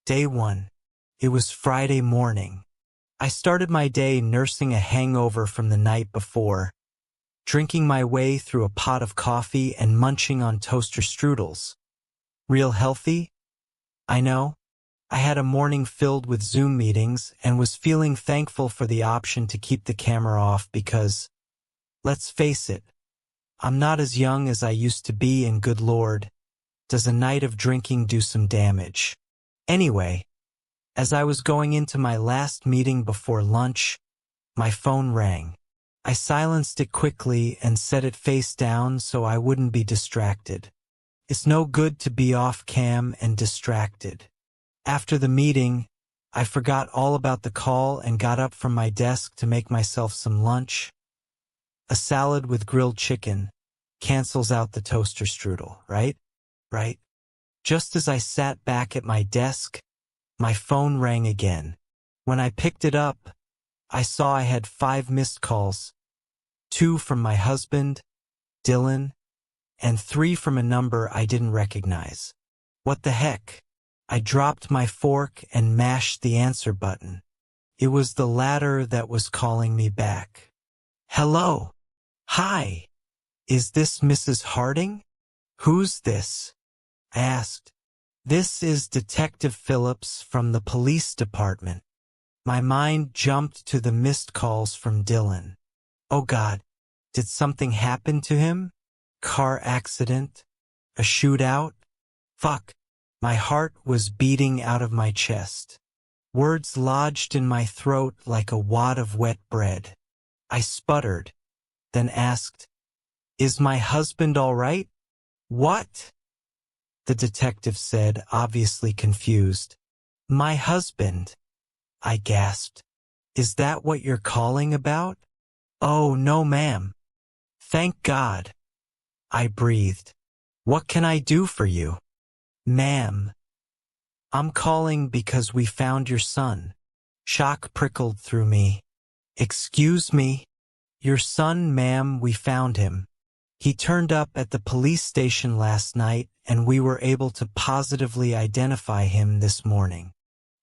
Day 1. It was Friday morning. I started my day nursing a hangover from the night before, drinking my way through a pot of coffee and munching on toaster strudels. Real healthy? I know. I had a morning filled with Zoom meetings and was feeling thankful for the option to keep the camera off because, let's face it, I'm not as young as I used to be, and good Lord, does a night of drinking do some damage. Anyway, as I was going into my last meeting before lunch, my phone rang. I silenced it quickly and set it face down so I wouldn't be distracted. It's no good to be off cam and distracted. After the meeting, I forgot all about the call and got up from my desk to make myself some lunch. A salad with grilled chicken cancels out the toaster strudel, right? Right? Just as I sat back at my desk, my phone rang again. When I picked it up, I saw I had 5 missed calls, 2 from my husband, Dylan, and 3 from a number I didn't recognize. What the heck? I dropped my fork and mashed the answer button. It was the latter that was calling me back. Hello. Hi. Is this Mrs. Harding? Who's this? I asked. This is Detective Phillips from the police department. My mind jumped to the missed calls from Dylan. Oh God, did something happen to him? Car accident? A shootout? Fuck. My heart was beating out of my chest. Words lodged in my throat like a wad of wet bread. I sputtered, then asked, "Is my husband all right?" "What?" the detective said, obviously confused. "My husband," I gasped. "Is that what you're calling about?" "Oh, no, ma'am." "Thank God," I breathed. "What can I do for you?" "Ma'am, I'm calling because we found your son." Shock prickled through me. "Excuse me?" "Your son, ma'am, we found him. He turned up at the police station last night and we were able to positively identify him this morning."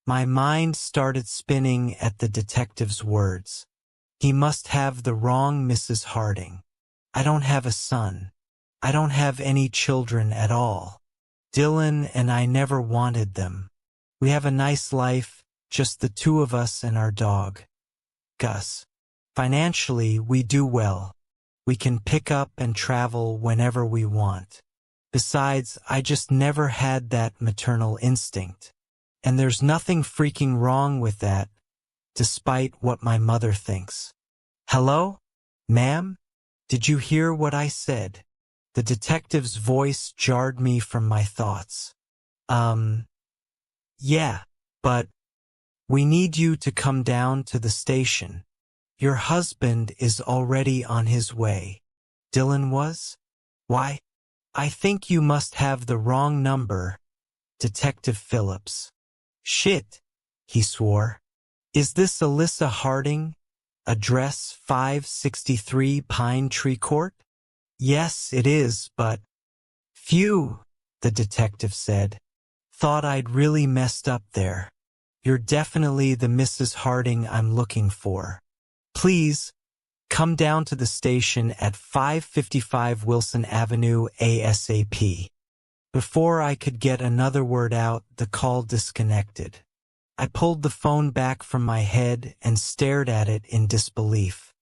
My mind started spinning at the detective's words. He must have the wrong Mrs. Harding. I don't have a son. I don't have any children at all. Dylan and I never wanted them. We have a nice life, just the 2 of us and our dog, Gus. Financially, we do well. We can pick up and travel whenever we want. Besides, I just never had that maternal instinct. And there's nothing freaking wrong with that, despite what my mother thinks. "Hello? Ma'am? Did you hear what I said?" The detective's voice jarred me from my thoughts. Yeah, but we need you to come down to the station. Your husband is already on his way." Dylan was? "Why? I think you must have the wrong number, Detective Phillips." "Shit," he swore. "Is this Alyssa Harding? Address 563 Pine Tree Court?" "Yes, it is, but—" "Phew," the detective said. "Thought I'd really messed up there. You're definitely the Mrs. Harding I'm looking for. Please, come down to the station at 555 Wilson Avenue ASAP." Before I could get another word out, the call disconnected. I pulled the phone back from my head and stared at it in disbelief.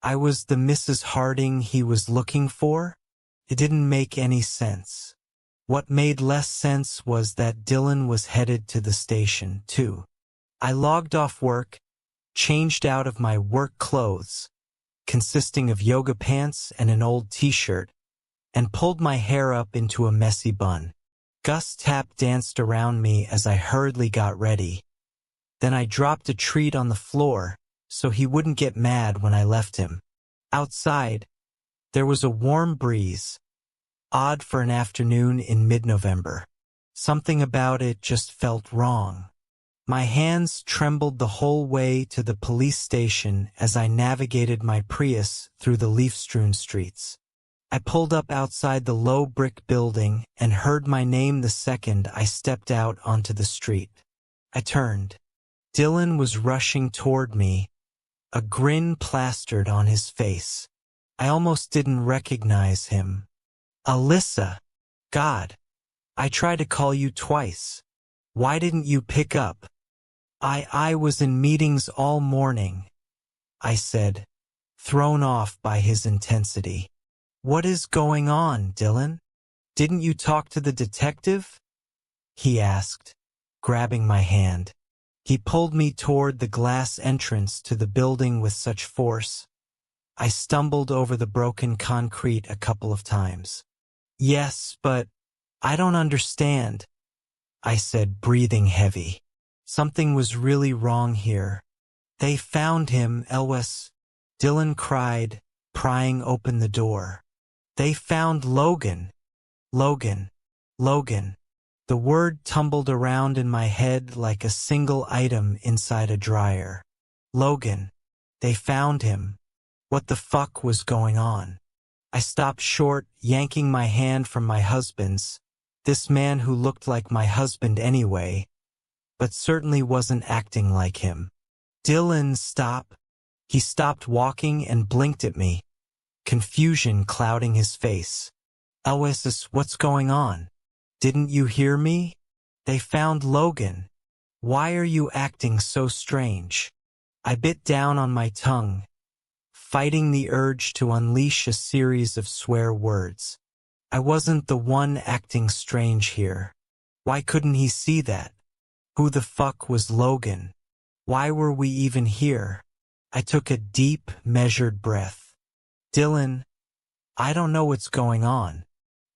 I was the Mrs. Harding he was looking for? It didn't make any sense. What made less sense was that Dylan was headed to the station, too. I logged off work, changed out of my work clothes, consisting of yoga pants and an old t-shirt, and pulled my hair up into a messy bun. Gus tap danced around me as I hurriedly got ready. Then I dropped a treat on the floor so he wouldn't get mad when I left him. Outside, there was a warm breeze, odd for an afternoon in mid-November. Something about it just felt wrong. My hands trembled the whole way to the police station as I navigated my Prius through the leaf-strewn streets. I pulled up outside the low brick building and heard my name the second I stepped out onto the street. I turned. Dylan was rushing toward me, a grin plastered on his face. I almost didn't recognize him. Alyssa! God! I tried to call you twice. Why didn't you pick up? I was in meetings all morning, I said, thrown off by his intensity. What is going on, Dylan? Didn't you talk to the detective? He asked, grabbing my hand. He pulled me toward the glass entrance to the building with such force. I stumbled over the broken concrete a couple of times. Yes, but I don't understand, I said, breathing heavy. Something was really wrong here. They found him, Elwes, Dylan cried, prying open the door. They found Logan. Logan. Logan. The word tumbled around in my head like a single item inside a dryer. Logan. They found him. What the fuck was going on? I stopped short, yanking my hand from my husband's. This man who looked like my husband anyway, but certainly wasn't acting like him. Dylan, stop. He stopped walking and blinked at me, confusion clouding his face. Elwes, what's going on? Didn't you hear me? They found Logan. Why are you acting so strange? I bit down on my tongue, fighting the urge to unleash a series of swear words. I wasn't the one acting strange here. Why couldn't he see that? Who the fuck was Logan? Why were we even here? I took a deep, measured breath. Dylan, I don't know what's going on.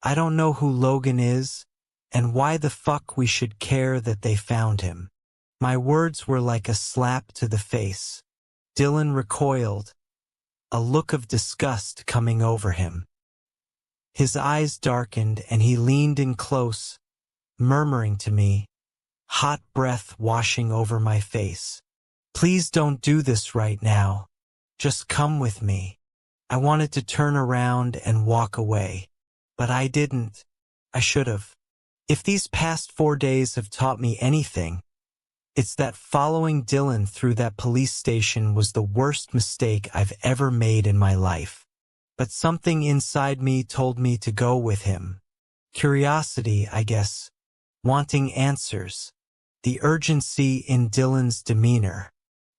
I don't know who Logan is, and why the fuck we should care that they found him. My words were like a slap to the face. Dylan recoiled, a look of disgust coming over him. His eyes darkened and he leaned in close, murmuring to me, hot breath washing over my face. Please don't do this right now. Just come with me. I wanted to turn around and walk away, but I didn't. I should have. If these past 4 days have taught me anything, it's that following Dylan through that police station was the worst mistake I've ever made in my life. But something inside me told me to go with him. Curiosity, I guess. Wanting answers. The urgency in Dylan's demeanor.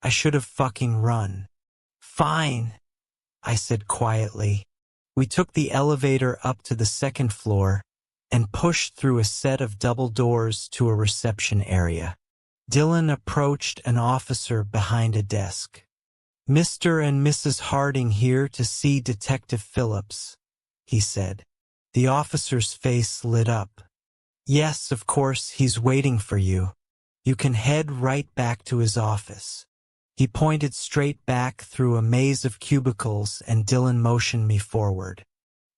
I should have fucking run. Fine, I said quietly. We took the elevator up to the second floor and pushed through a set of double doors to a reception area. Dylan approached an officer behind a desk. Mr. and Mrs. Harding here to see Detective Phillips, he said. The officer's face lit up. Yes, of course, he's waiting for you. You can head right back to his office. He pointed straight back through a maze of cubicles and Dylan motioned me forward.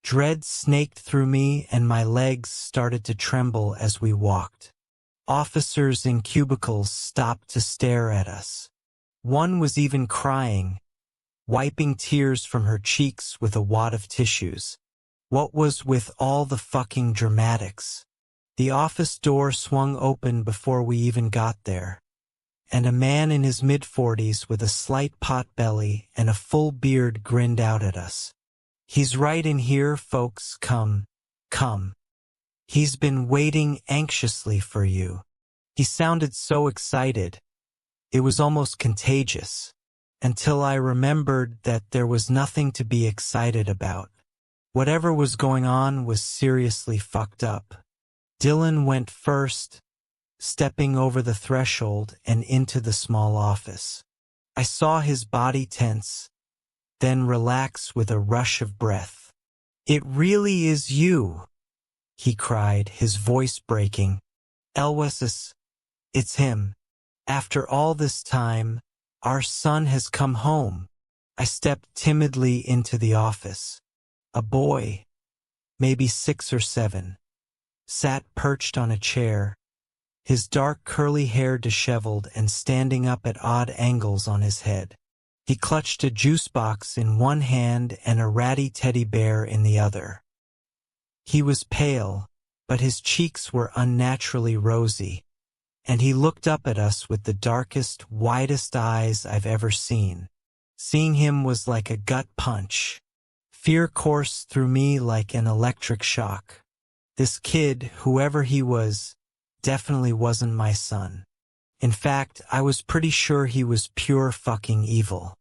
Dread snaked through me and my legs started to tremble as we walked. Officers in cubicles stopped to stare at us. One was even crying, wiping tears from her cheeks with a wad of tissues. What was with all the fucking dramatics? The office door swung open before we even got there, and a man in his mid-40s with a slight pot belly and a full beard grinned out at us. He's right in here, folks, come. He's been waiting anxiously for you. He sounded so excited. It was almost contagious, until I remembered that there was nothing to be excited about. Whatever was going on was seriously fucked up. Dylan went first, stepping over the threshold and into the small office. I saw his body tense, then relax with a rush of breath. It really is you, he cried, his voice breaking. Elwes, it's him. After all this time, our son has come home. I stepped timidly into the office. A boy, maybe 6 or 7, sat perched on a chair, his dark curly hair disheveled and standing up at odd angles on his head. He clutched a juice box in one hand and a ratty teddy bear in the other. He was pale, but his cheeks were unnaturally rosy. and he looked up at us with the darkest, widest eyes I've ever seen. Seeing him was like a gut punch. Fear coursed through me like an electric shock. This kid, whoever he was, definitely wasn't my son. In fact, I was pretty sure he was pure fucking evil.